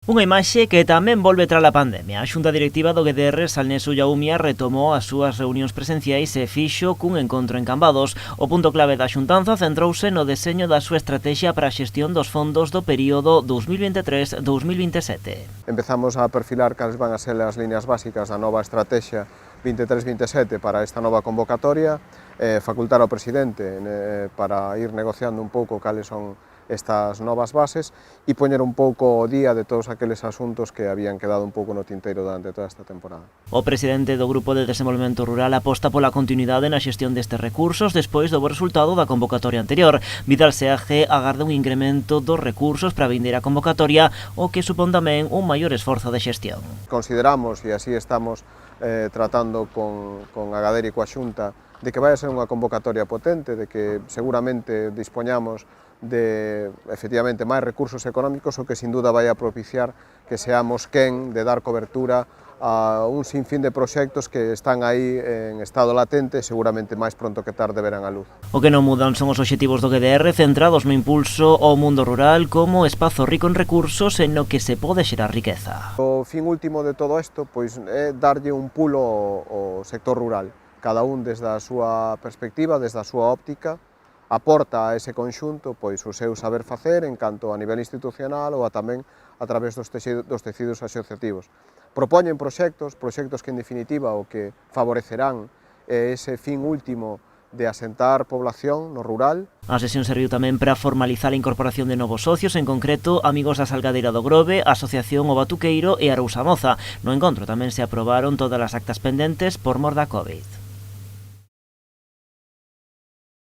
Unha imaxe que tamén volve tras a pandemia. A xunta directiva do GDR, Salneso Yaumia, retomou as súas reunións presenciais e fixo cun encontro en Cambados. O punto clave da xuntanza centrouse no deseño da súa estrategia para a xestión dos fondos do período 2023-2027. Empezamos a perfilar cales van a ser as líneas básicas da nova estrategia 23-27 para esta nova convocatoria, facultar ao presidente para ir negociando un pouco cales son estas novas bases e poñer un pouco o día de todos aqueles asuntos que habían quedado un pouco no tinteiro durante toda esta temporada. O presidente do Grupo de Desenvolvemento Rural aposta pola continuidade na xestión destes recursos despois do bo resultado da convocatoria anterior. Vidal Seaje agarda un incremento dos recursos para a vindeira convocatoria, o que supón tamén un maior esforzo de xestión. Consideramos, e así estamos tratando con a Gader e coa Xunta, de que vai a ser unha convocatoria potente, de que seguramente dispoñamos de, efectivamente, máis recursos económicos, o que sin duda vai a propiciar que seamos quen de dar cobertura a un sinfín de proxectos que están aí en estado latente e seguramente máis pronto que tarde verán a luz. O que non mudan son os obxectivos do GDR centrados no impulso ao mundo rural como espazo rico en recursos e no que se pode xerar riqueza. O fin último de todo isto pois, é darlle un pulo ao sector rural, cada un desde a súa perspectiva, desde a súa óptica, aporta a ese conxunto pois o seu saber facer en canto a nivel institucional ou tamén a través dos tecidos asociativos. Propoñen proxectos que en definitiva o que favorecerán ese fin último de asentar población no rural. A sesión serviu tamén para formalizar a incorporación de novos socios, en concreto Amigos da Salgadeira do Grove, Asociación O Batuqueiro e Arousa Moza. No encontro tamén se aprobaron todas as actas pendentes por mor da COVID.